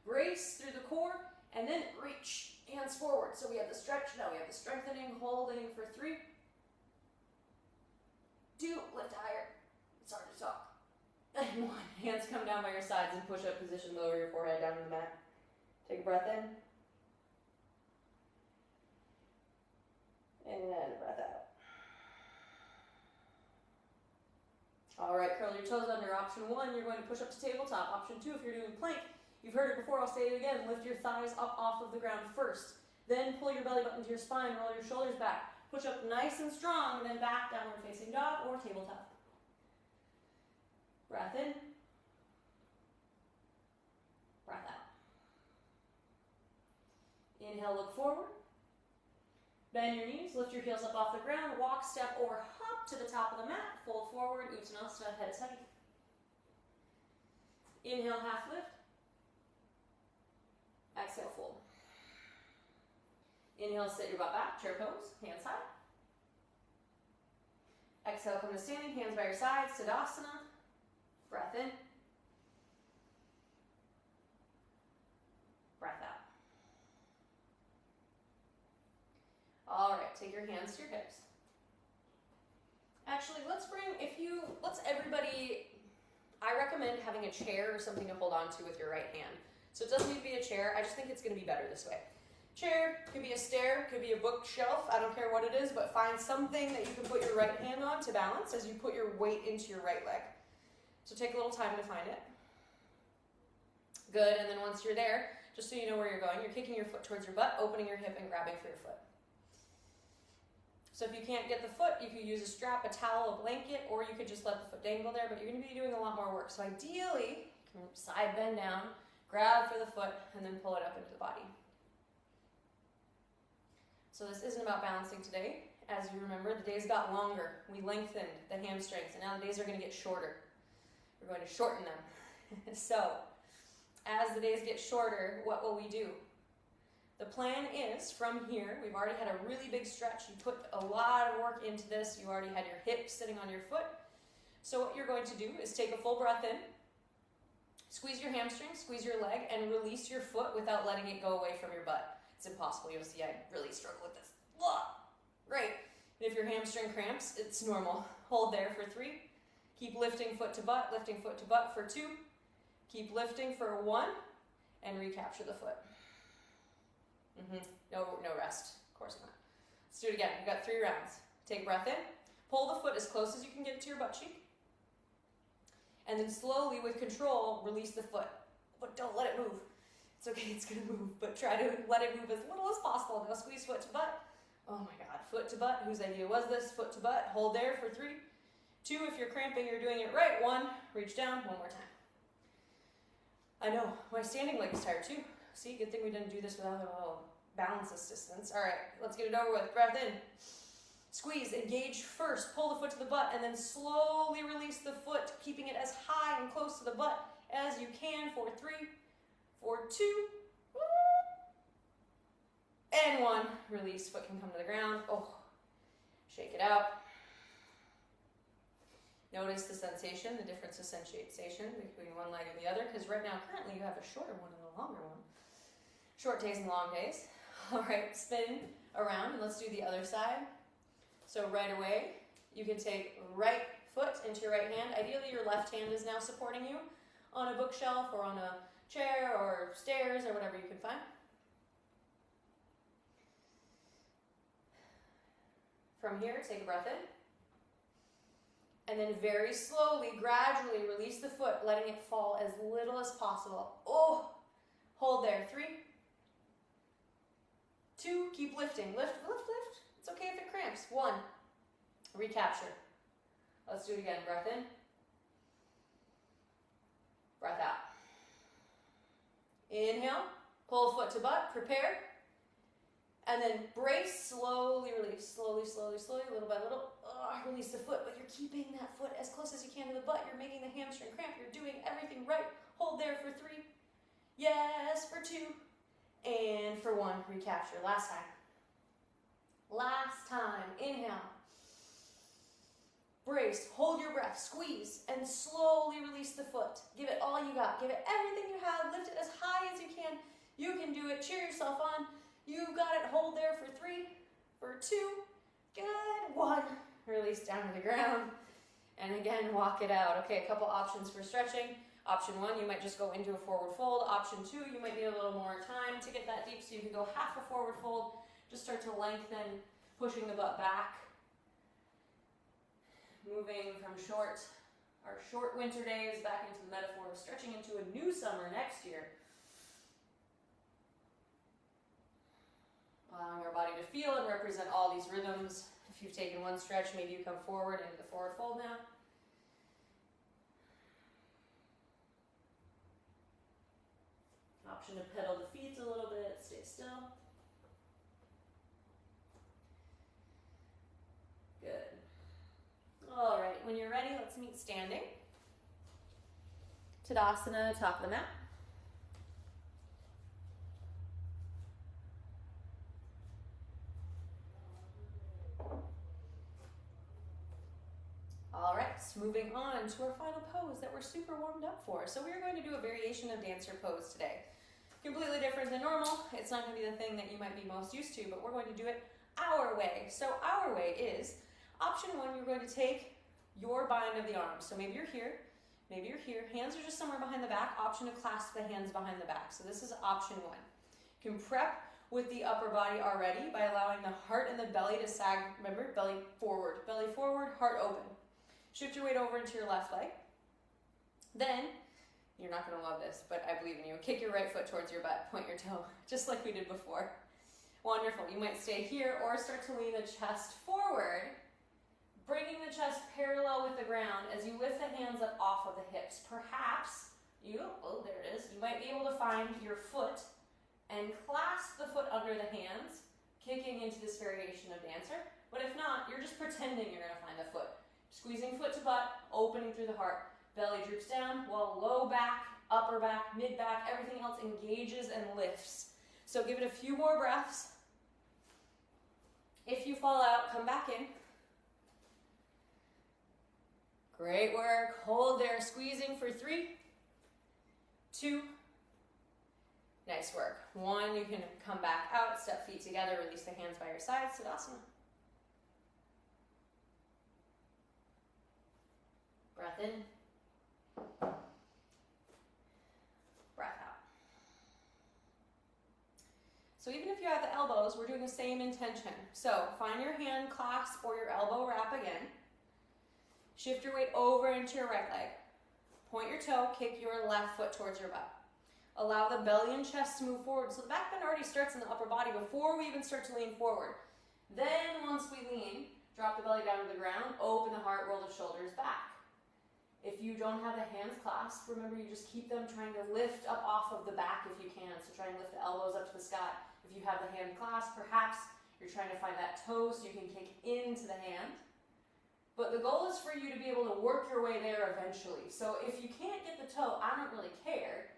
brace through the core, and then reach, hands forward. So we have the stretch, now we have the strengthening, holding for 3, 2, lift higher, it's hard to talk, and 1, hands come down by your sides in push-up position, lower your forehead down to the mat. Take a breath in, and a breath out. All right, curl your toes under. Option 1, you're going to push up to tabletop. Option 2, if you're doing plank, you've heard it before, I'll say it again, lift your thighs up off of the ground first. Then pull your belly button to your spine, roll your shoulders back. Push up nice and strong, and then back, downward facing dog or tabletop. Breath in. Breath out. Inhale, look forward. Bend your knees, lift your heels up off the ground, walk, step, or hop to the top of the mat, fold forward, Uttanasana, head is heavy. Inhale, half lift. Exhale, fold. Inhale, sit your butt back, chair pose, hands high. Exhale, come to standing, hands by your sides, Tadasana. Breath in. Breath out. All right, take your hands to your hips. Actually, let's everybody, I recommend having a chair or something to hold on to with your right hand. So it doesn't need to be a chair, I just think it's gonna be better this way. Chair, could be a stair, could be a bookshelf, I don't care what it is, but find something that you can put your right hand on to balance as you put your weight into your right leg. So take a little time to find it. Good, and then once you're there, just so you know where you're going, you're kicking your foot towards your butt, opening your hip and grabbing for your foot. So if you can't get the foot, you could use a strap, a towel, a blanket, or you could just let the foot dangle there, but you're gonna be doing a lot more work. So ideally, you can side bend down, grab for the foot, and then pull it up into the body. So this isn't about balancing today. As you remember, the days got longer. We lengthened the hamstrings, and now the days are gonna get shorter. We're going to shorten them. So, as the days get shorter, what will we do? The plan is, from here, we've already had a really big stretch. You put a lot of work into this. You already had your hips sitting on your foot. So what you're going to do is take a full breath in, squeeze your hamstring, squeeze your leg, and release your foot without letting it go away from your butt. It's impossible. You'll see I really struggle with this. Great. And if your hamstring cramps, it's normal. Hold there for 3. Keep lifting foot to butt for 2. Keep lifting for 1, and recapture the foot. No rest, of course not. Let's do it again. We've got 3 rounds. Take a breath in, Pull the foot as close as you can get to your butt cheek. And then slowly, with control, release the foot. But don't let it move. It's okay, it's gonna move, but try to let it move as little as possible. Now squeeze foot to butt. Oh my God, foot to butt. Whose idea was this? Foot to butt. Hold there for 3, 2. If you're cramping, you're doing it right. 1, reach down. 1 more time. I know, my standing leg is tired too. See, good thing we didn't do this without a little balance assistance. All right, let's get it over with. Breath in. Squeeze, engage first. Pull the foot to the butt and then slowly release the foot, keeping it as high and close to the butt as you can for 3, for 2, and 1. Release, foot can come to the ground. Oh, shake it out. Notice the sensation, the difference of sensation between one leg and the other, because right now, currently, you have a shorter one and a longer one. Short days and long days. All right, spin around, and let's do the other side. So right away, you can take right foot into your right hand. Ideally, your left hand is now supporting you on a bookshelf or on a chair or stairs or whatever you can find. From here, take a breath in. And then very slowly, gradually release the foot, letting it fall as little as possible. Oh, hold there. 3, 2, keep lifting. Lift, lift, lift. It's okay if it cramps. 1, recapture. Let's do it again. Breath in. Breath out. Inhale, pull foot to butt, prepare. And then brace, slowly release. Slowly, slowly, slowly, little by little. Release the foot, but you're keeping that foot as close as you can to the butt. You're making the hamstring cramp. You're doing everything right. Hold there for 3. Yes, for 2. And for 1, recapture. Last time. Last time. Inhale. Brace. Hold your breath. Squeeze. And slowly release the foot. Give it all you got. Give it everything you have. Lift it as high as you can. You can do it. Cheer yourself on. You got it. Hold there for 3, for 2. Good. 1. Release down to the ground. And again, walk it out. Okay, a couple options for stretching. Option 1, you might just go into a forward fold. Option 2, you might need a little more time to get that deep, so you can go half a forward fold. Just start to lengthen, pushing the butt back. Moving from our short winter days back into the metaphor of stretching into a new summer next year. Allowing our body to feel and represent all these rhythms. If you've taken one stretch, maybe you come forward into the forward fold now. Option to pedal the feet a little bit, stay still. Good. All right, when you're ready, let's meet standing. Tadasana, top of the mat. All right, so moving on to our final pose that we're super warmed up for. So we're going to do a variation of dancer pose today. Completely different than normal. It's not going to be the thing that you might be most used to, but we're going to do it our way. So our way is, option 1, you're going to take your bind of the arms. So maybe you're here, maybe you're here. Hands are just somewhere behind the back. Option to clasp the hands behind the back. So this is option 1. You can prep with the upper body already by allowing the heart and the belly to sag. Remember, belly forward, heart open. Shift your weight over into your left leg. Then, you're not going to love this, but I believe in you. Kick your right foot towards your butt. Point your toe, just like we did before. Wonderful. You might stay here or start to lean the chest forward, bringing the chest parallel with the ground as you lift the hands up off of the hips. Perhaps there it is. You might be able to find your foot and clasp the foot under the hands, kicking into this variation of dancer. But if not, you're just pretending you're going to find the foot. Squeezing foot to butt, opening through the heart. Belly droops down while low back, upper back, mid back, everything else engages and lifts. So give it a few more breaths. If you fall out, come back in. Great work. Hold there, squeezing for 3, 2. Nice work. 1, you can come back out, step feet together, release the hands by your side, Tadasana. Breath in. Breath out. So even if you have the elbows, we're doing the same intention. So find your hand clasp or your elbow wrap again. Shift your weight over into your right leg. Point your toe, kick your left foot towards your butt. Allow the belly and chest to move forward. So the back bend already starts in the upper body before we even start to lean forward. Then once we lean, drop the belly down to the ground, open the heart, roll the shoulders back. If you don't have the hands clasped, remember you just keep them trying to lift up off of the back if you can. So try and lift the elbows up to the sky. If you have the hand clasped, perhaps you're trying to find that toe so you can kick into the hand. But the goal is for you to be able to work your way there eventually. So if you can't get the toe, I don't really care.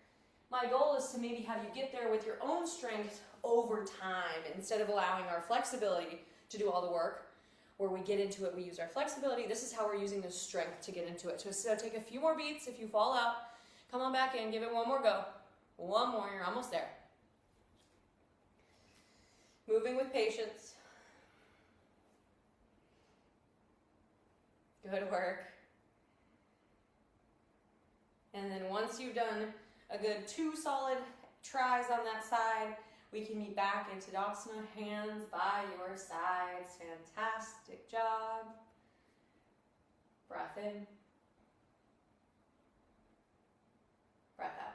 My goal is to maybe have you get there with your own strength over time instead of allowing our flexibility to do all the work. Where we get into it, we use our flexibility. This is how we're using the strength to get into it. So take a few more beats. If you fall out, come on back in, give it one more go. One more, you're almost there. Moving with patience. Good work. And then once you've done a good 2 solid tries on that side, we can be back into Tadasana, hands by your sides. Fantastic job. Breath in. Breath out.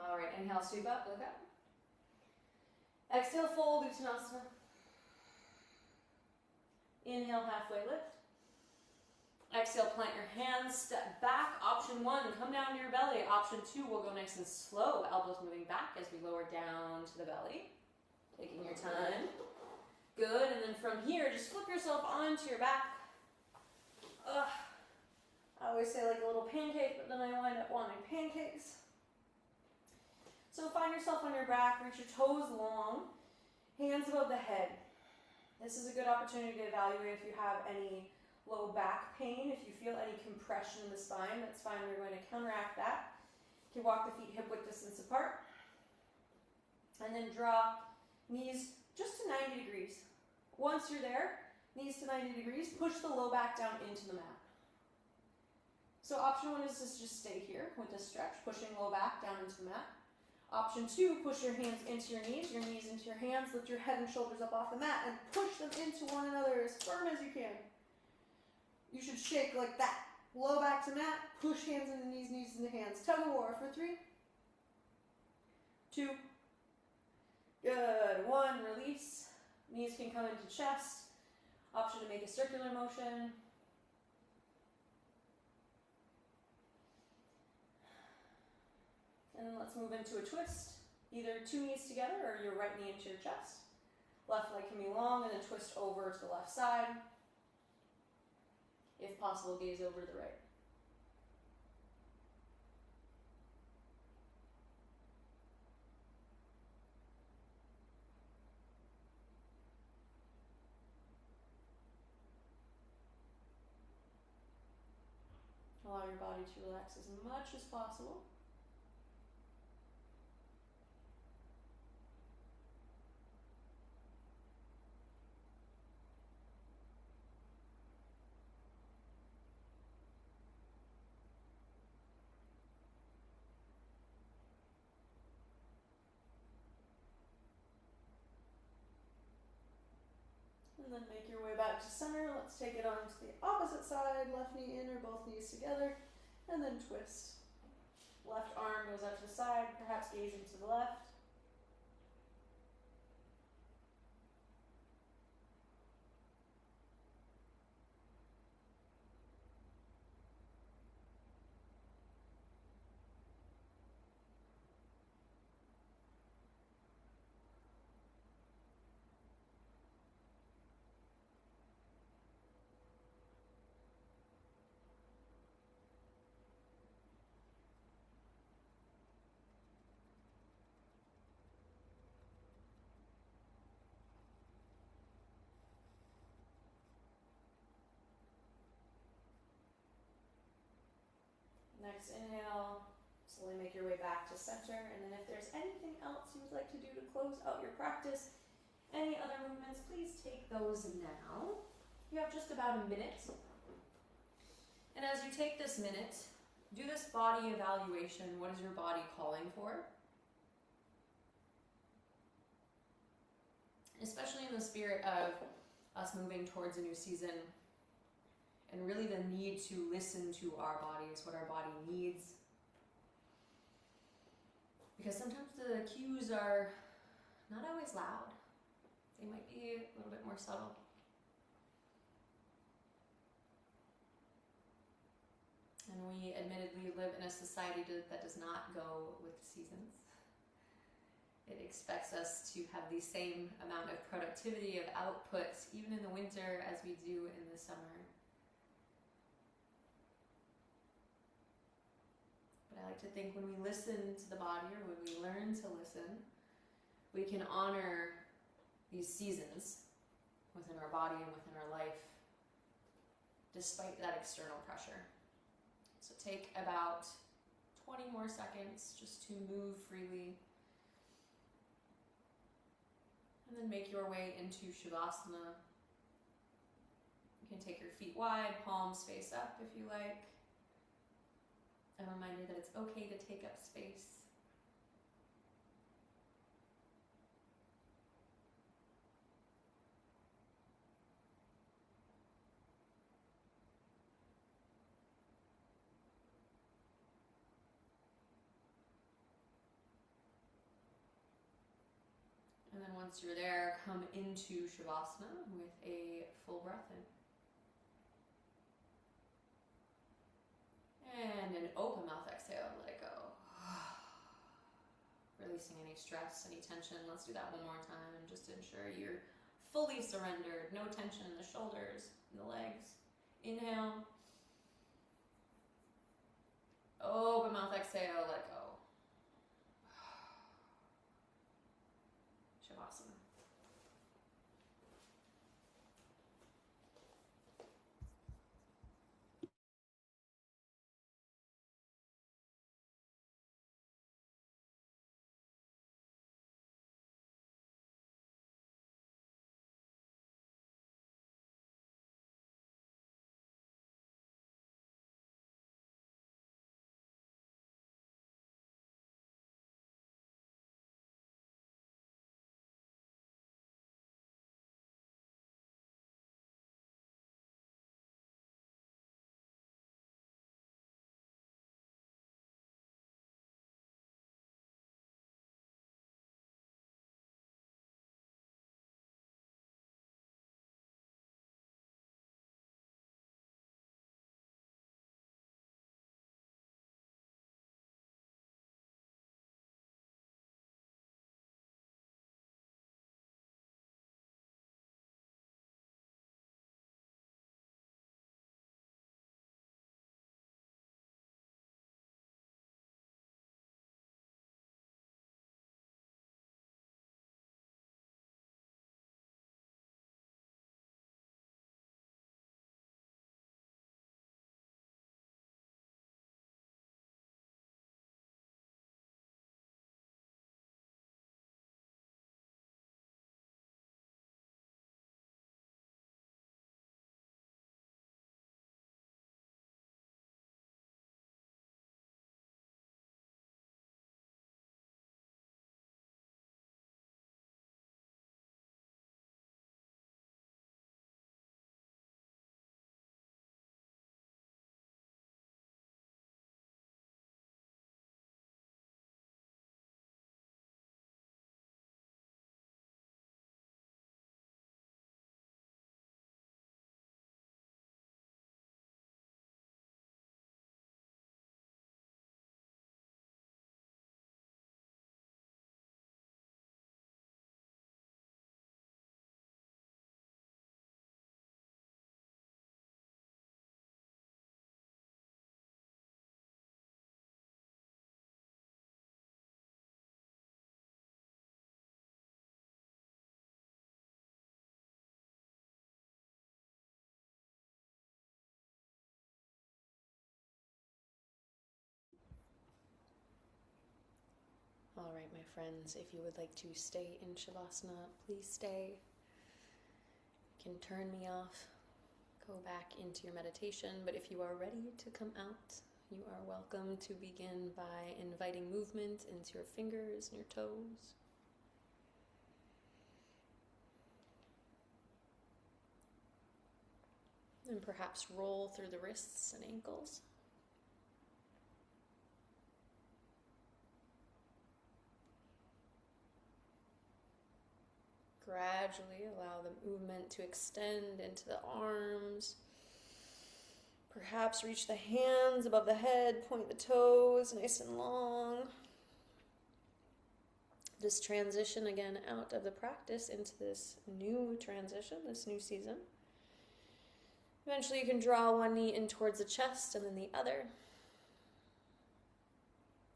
All right, inhale, sweep up, look up. Exhale, fold, Uttanasana. Inhale, halfway lift. Exhale, plant your hands, step back. Option 1, come down to your belly. Option 2, we'll go nice and slow. Elbows moving back as we lower down to the belly. Taking your time. Good, and then from here, just flip yourself onto your back. I always say like a little pancake, but then I wind up wanting pancakes. So find yourself on your back, reach your toes long, hands above the head. This is a good opportunity to evaluate if you have any low back pain. If you feel any compression in the spine, that's fine. We're going to counteract that. You can walk the feet hip-width distance apart. And then draw knees just to 90 degrees. Once you're there, knees to 90 degrees, push the low back down into the mat. So option 1 is to just stay here with this stretch, pushing low back down into the mat. Option 2, push your hands into your knees into your hands, lift your head and shoulders up off the mat, and push them into one another as firm as you can. You should shake like that. Low back to mat, push hands into knees, knees into hands. Tug of war for 3, 2, good, 1, release. Knees can come into chest. Option to make a circular motion. And then let's move into a twist. Either 2 knees together or your right knee into your chest. Left leg can be long and then twist over to the left side. If possible, gaze over to the right. Allow your body to relax as much as possible. And then make your way back to center. Let's take it on to the opposite side. Left knee in or both knees together. And then twist. Left arm goes out to the side, perhaps gazing to the left. Next inhale, slowly make your way back to center, and then if there's anything else you would like to do to close out your practice, any other movements, please take those now. You have just about a minute. And as you take this minute, do this body evaluation. What is your body calling for? Especially in the spirit of us moving towards a new season, and really the need to listen to our bodies, what our body needs. Because sometimes the cues are not always loud. They might be a little bit more subtle. And we admittedly live in a society that does not go with seasons. It expects us to have the same amount of productivity, of output, even in the winter as we do in the summer. But I like to think when we listen to the body, or when we learn to listen, we can honor these seasons within our body and within our life, despite that external pressure. So take about 20 more seconds just to move freely. And then make your way into Shavasana. You can take your feet wide, palms face up if you like. A reminder that it's okay to take up space. And then once you're there, come into Shavasana with a full breath in. And an open mouth exhale, let it go. Releasing any stress, any tension. Let's do that one more time, just to ensure you're fully surrendered. No tension in the shoulders, in the legs. Inhale. Open mouth exhale, let go. Shavasana. All right, my friends, if you would like to stay in Shavasana, please stay. You can turn me off, go back into your meditation, but if you are ready to come out, you are welcome to begin by inviting movement into your fingers and your toes. And perhaps roll through the wrists and ankles. Gradually allow the movement to extend into the arms. Perhaps reach the hands above the head, point the toes nice and long. Just transition again out of the practice into this new transition, this new season. Eventually you can draw one knee in towards the chest and then the other.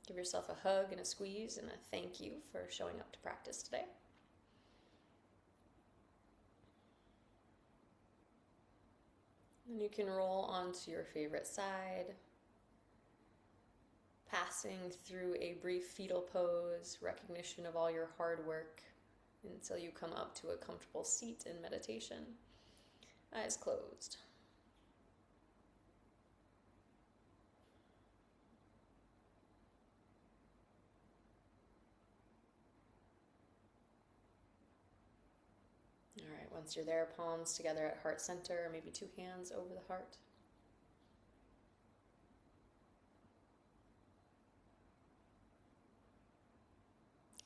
Give yourself a hug and a squeeze and a thank you for showing up to practice today. And you can roll onto your favorite side, passing through a brief fetal pose, recognition of all your hard work until you come up to a comfortable seat in meditation. Eyes closed. All right, once you're there, palms together at heart center, or maybe two hands over the heart.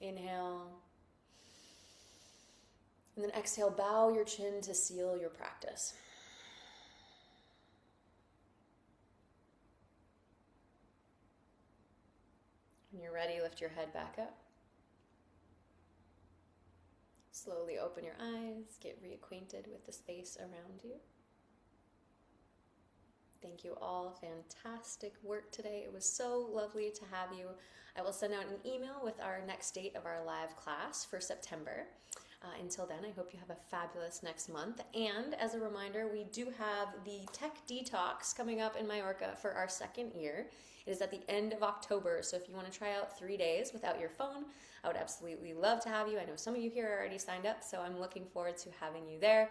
Inhale. And then exhale, bow your chin to seal your practice. When you're ready, lift your head back up. Slowly open your eyes, get reacquainted with the space around you. Thank you all. Fantastic work today. It was so lovely to have you. I will send out an email with our next date of our live class for September. Until then, I hope you have a fabulous next month. And as a reminder, we do have the Tech Detox coming up in Majorca for our second year. It is at the end of October, so if you want to try out 3 days without your phone, I would absolutely love to have you. I know some of you here are already signed up, so I'm looking forward to having you there.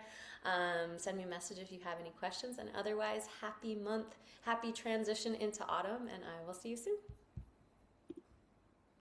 Send me a message if you have any questions, and otherwise, happy month, happy transition into autumn, and I will see you soon.